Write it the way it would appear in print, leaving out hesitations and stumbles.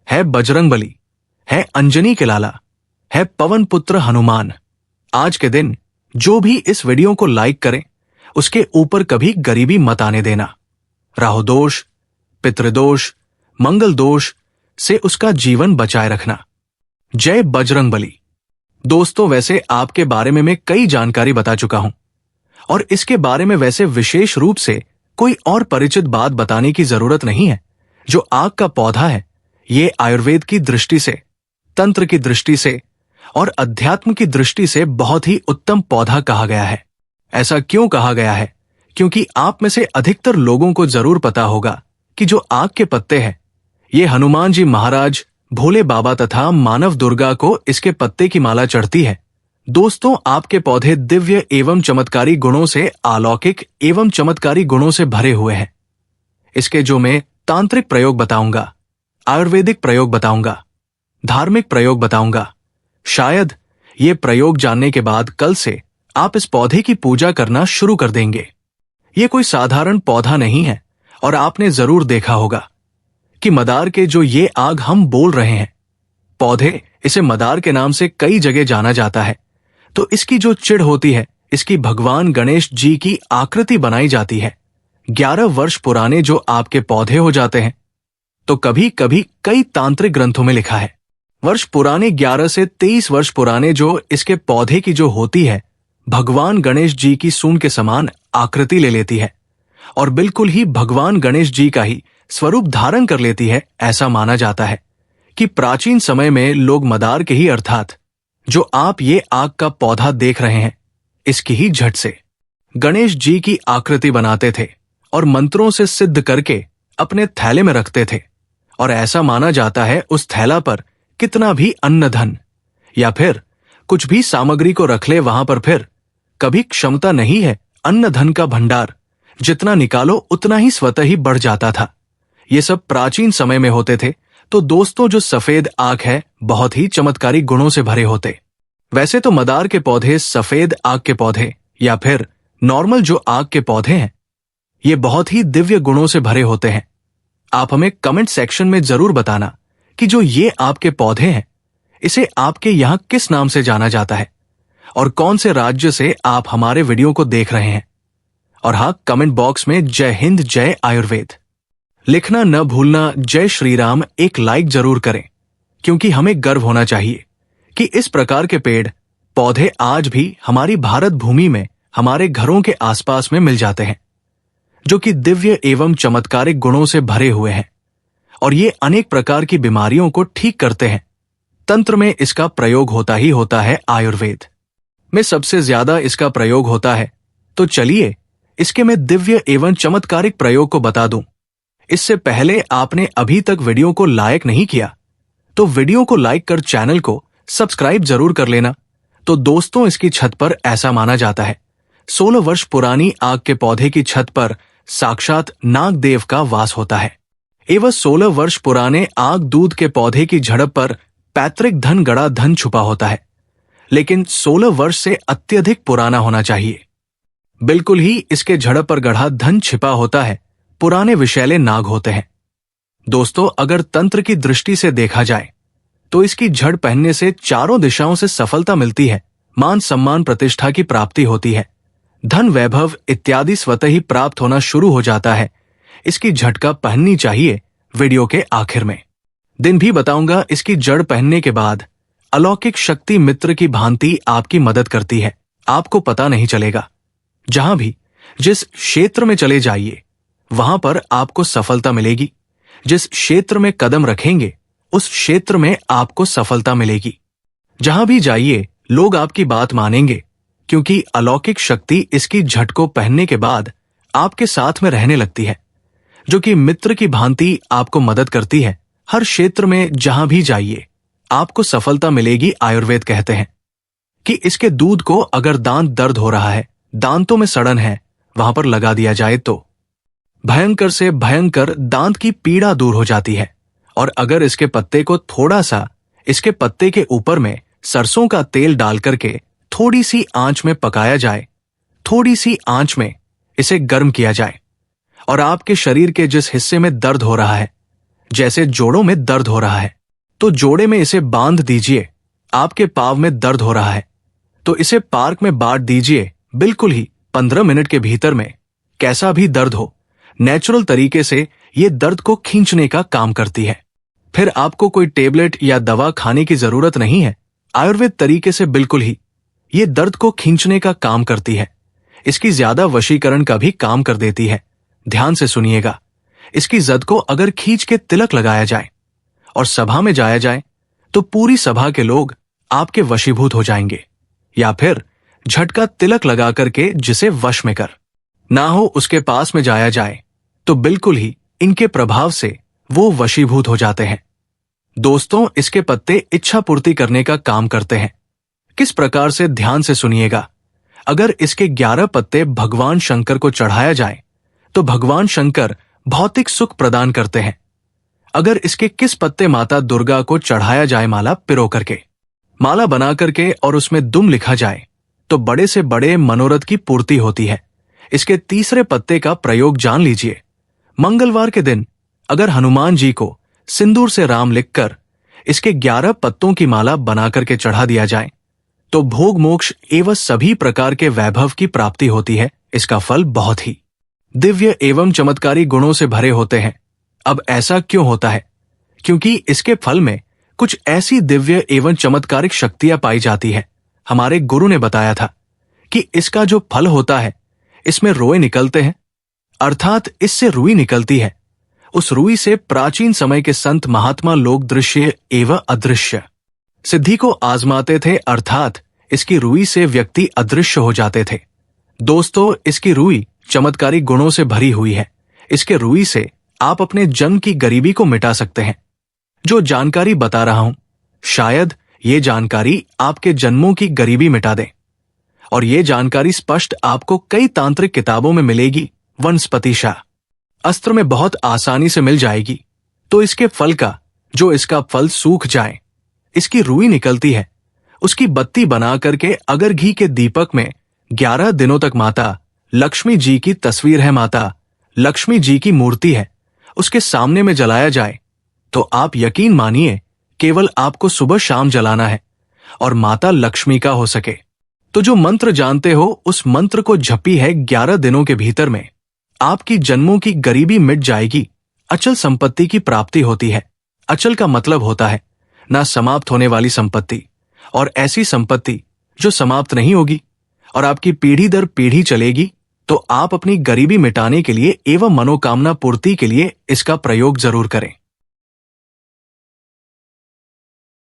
है बजरंगबली, है अंजनी के लाला, है पवन पुत्र हनुमान। आज के दिन जो भी इस वीडियो को लाइक करे उसके ऊपर कभी गरीबी मत आने देना। राहु दोष, पितृदोष, मंगल दोष से उसका जीवन बचाए रखना। जय बजरंगबली। दोस्तों, वैसे आपके बारे में मैं कई जानकारी बता चुका हूं और इसके बारे में वैसे विशेष रूप से कोई और परिचित बात बताने की जरूरत नहीं है। जो आग का पौधा है, ये आयुर्वेद की दृष्टि से, तंत्र की दृष्टि से और अध्यात्म की दृष्टि से बहुत ही उत्तम पौधा कहा गया है। ऐसा क्यों कहा गया है? क्योंकि आप में से अधिकतर लोगों को जरूर पता होगा कि जो आग के पत्ते हैं, ये हनुमान जी महाराज, भोले बाबा तथा मानव दुर्गा को इसके पत्ते की माला चढ़ती है। दोस्तों, आपके पौधे दिव्य एवं चमत्कारी गुणों से, अलौकिक एवं चमत्कारी गुणों से भरे हुए हैं। इसके जो मैं तांत्रिक प्रयोग बताऊंगा, आयुर्वेदिक प्रयोग बताऊंगा, धार्मिक प्रयोग बताऊंगा, शायद ये प्रयोग जानने के बाद कल से आप इस पौधे की पूजा करना शुरू कर देंगे। ये कोई साधारण पौधा नहीं है और आपने जरूर देखा होगा कि मदार के जो ये आग हम बोल रहे हैं, पौधे, इसे मदार के नाम से कई जगह जाना जाता है। तो इसकी जो चिड़ होती है, इसकी भगवान गणेश जी की आकृति बनाई जाती है। 11 वर्ष पुराने जो आपके पौधे हो जाते हैं, तो कभी कभी कई तांत्रिक ग्रंथों में लिखा है वर्ष पुराने 11 से 23 वर्ष पुराने जो इसके पौधे की जो होती है, भगवान गणेश जी की सूंड के समान आकृति ले लेती है और बिल्कुल ही भगवान गणेश जी का ही स्वरूप धारण कर लेती है। ऐसा माना जाता है कि प्राचीन समय में लोग मदार के ही, अर्थात जो आप ये आग का पौधा देख रहे हैं, इसकी ही झट से गणेश जी की आकृति बनाते थे और मंत्रों से सिद्ध करके अपने थैले में रखते थे। और ऐसा माना जाता है उस थैला पर कितना भी अन्न धन या फिर कुछ भी सामग्री को रख ले, वहां पर फिर कभी क्षमता नहीं है अन्न धन का भंडार, जितना निकालो उतना ही स्वतः ही बढ़ जाता था। ये सब प्राचीन समय में होते थे। तो दोस्तों, जो सफेद आग है, बहुत ही चमत्कारी गुणों से भरे होते। वैसे तो मदार के पौधे, सफेद आग के पौधे या फिर नॉर्मल जो आग के पौधे हैं, ये बहुत ही दिव्य गुणों से भरे होते हैं। आप हमें कमेंट सेक्शन में जरूर बताना कि जो ये आपके पौधे हैं, इसे आपके यहां किस नाम से जाना जाता है और कौन से राज्य से आप हमारे वीडियो को देख रहे हैं। और हाँ, कमेंट बॉक्स में जय हिंद, जय आयुर्वेद लिखना न भूलना। जय श्री राम एक लाइक जरूर करें, क्योंकि हमें गर्व होना चाहिए कि इस प्रकार के पेड़ पौधे आज भी हमारी भारत भूमि में, हमारे घरों के आसपास में मिल जाते हैं, जो कि दिव्य एवं चमत्कारिक गुणों से भरे हुए हैं और ये अनेक प्रकार की बीमारियों को ठीक करते हैं। तंत्र में इसका प्रयोग होता ही होता है, आयुर्वेद में सबसे ज्यादा इसका प्रयोग होता है। तो चलिए इसके मैं दिव्य एवं चमत्कारिक प्रयोग को बता दूं। इससे पहले आपने अभी तक वीडियो को लाइक नहीं किया तो वीडियो को लाइक कर चैनल को सब्सक्राइब जरूर कर लेना। तो दोस्तों, इसकी छत पर ऐसा माना जाता है 16 वर्ष पुरानी आग के पौधे की छत पर साक्षात नागदेव का वास होता है। एवं 16 वर्ष पुराने आग दूध के पौधे की झड़प पर पैतृक धन गड़ा धन छुपा होता है, लेकिन 16 वर्ष से अत्यधिक पुराना होना चाहिए। बिल्कुल ही इसके झड़प पर गढ़ा धन छिपा होता है, पुराने विषैले नाग होते हैं। दोस्तों, अगर तंत्र की दृष्टि से देखा जाए तो इसकी जड़ पहनने से चारों दिशाओं से सफलता मिलती है, मान सम्मान प्रतिष्ठा की प्राप्ति होती है, धन वैभव इत्यादि स्वतः ही प्राप्त होना शुरू हो जाता है। इसकी झटका पहननी चाहिए। वीडियो के आखिर में दिन भी बताऊंगा। इसकी जड़ पहनने के बाद अलौकिक शक्ति मित्र की भांति आपकी मदद करती है, आपको पता नहीं चलेगा। जहां भी, जिस क्षेत्र में चले जाइए, वहां पर आपको सफलता मिलेगी। जिस क्षेत्र में कदम रखेंगे, उस क्षेत्र में आपको सफलता मिलेगी। जहां भी जाइए, लोग आपकी बात मानेंगे, क्योंकि अलौकिक शक्ति इसकी झटको पहनने के बाद आपके साथ में रहने लगती है, जो कि मित्र की भांति आपको मदद करती है। हर क्षेत्र में जहां भी जाइए, आपको सफलता मिलेगी। आयुर्वेद कहते हैं कि इसके दूध को अगर दांत दर्द हो रहा है, दांतों में सड़न है, वहां पर लगा दिया जाए तो भयंकर से भयंकर दांत की पीड़ा दूर हो जाती है। और अगर इसके पत्ते को थोड़ा सा, इसके पत्ते के ऊपर में सरसों का तेल डाल करके थोड़ी सी आंच में पकाया जाए, थोड़ी सी आंच में इसे गर्म किया जाए, और आपके शरीर के जिस हिस्से में दर्द हो रहा है, जैसे जोड़ों में दर्द हो रहा है तो जोड़े में इसे बांध दीजिए। आपके पांव में दर्द हो रहा है तो इसे पार्क में बांट दीजिए। बिल्कुल ही 15 मिनट के भीतर में कैसा भी दर्द हो, नेचुरल तरीके से ये दर्द को खींचने का काम करती है। फिर आपको कोई टेबलेट या दवा खाने की जरूरत नहीं है। आयुर्वेद तरीके से बिल्कुल ही ये दर्द को खींचने का काम करती है। इसकी ज्यादा वशीकरण का भी काम कर देती है। ध्यान से सुनिएगा, इसकी जद को अगर खींच के तिलक लगाया जाए और सभा में जाया जाए तो पूरी सभा के लोग आपके वशीभूत हो जाएंगे। या फिर झटका तिलक लगा करके जिसे वश में कर ना हो उसके पास में जाया जाए तो बिल्कुल ही इनके प्रभाव से वो वशीभूत हो जाते हैं। दोस्तों, इसके पत्ते इच्छा पूर्ति करने का काम करते हैं। किस प्रकार से, ध्यान से सुनिएगा। अगर इसके 11 पत्ते भगवान शंकर को चढ़ाया जाए तो भगवान शंकर भौतिक सुख प्रदान करते हैं। अगर इसके किस पत्ते माता दुर्गा को चढ़ाया जाए माला पिरो करके, माला बना करके और उसमें दुम लिखा जाए तो बड़े से बड़े मनोरथ की पूर्ति होती है। इसके तीसरे पत्ते का प्रयोग जान लीजिए। मंगलवार के दिन अगर हनुमान जी को सिंदूर से राम लिखकर इसके 11 पत्तों की माला बना करके चढ़ा दिया जाए तो भोग मोक्ष एवं सभी प्रकार के वैभव की प्राप्ति होती है। इसका फल बहुत ही दिव्य एवं चमत्कारी गुणों से भरे होते हैं। अब ऐसा क्यों होता है? क्योंकि इसके फल में कुछ ऐसी दिव्य एवं चमत्कारिक शक्तियां पाई जाती है। हमारे गुरु ने बताया था कि इसका जो फल होता है इसमें रोए निकलते हैं, अर्थात इससे रुई निकलती है। उस रुई से प्राचीन समय के संत महात्मा लोग दृश्य एवं अदृश्य सिद्धि को आजमाते थे, अर्थात इसकी रुई से व्यक्ति अदृश्य हो जाते थे। दोस्तों, इसकी रुई चमत्कारी गुणों से भरी हुई है। इसके रुई से आप अपने जन्म की गरीबी को मिटा सकते हैं। जो जानकारी बता रहा हूं, शायद ये जानकारी आपके जन्मों की गरीबी मिटा दे। और ये जानकारी स्पष्ट आपको कई तांत्रिक किताबों में मिलेगी। वनस्पति शाह अस्त्र में बहुत आसानी से मिल जाएगी। तो इसके फल का, जो इसका फल सूख जाए, इसकी रुई निकलती है, उसकी बत्ती बना करके अगर घी के दीपक में 11 दिनों तक माता लक्ष्मी जी की तस्वीर है, माता लक्ष्मी जी की मूर्ति है, उसके सामने में जलाया जाए तो आप यकीन मानिए केवल आपको सुबह शाम जलाना है और माता लक्ष्मी का हो सके तो जो मंत्र जानते हो उस मंत्र को झपी है 11 दिनों के भीतर में आपकी जन्मों की गरीबी मिट जाएगी। अचल संपत्ति की प्राप्ति होती है। अचल का मतलब होता है ना समाप्त होने वाली संपत्ति, और ऐसी संपत्ति जो समाप्त नहीं होगी और आपकी पीढ़ी दर पीढ़ी चलेगी। तो आप अपनी गरीबी मिटाने के लिए एवं मनोकामना पूर्ति के लिए इसका प्रयोग जरूर करें।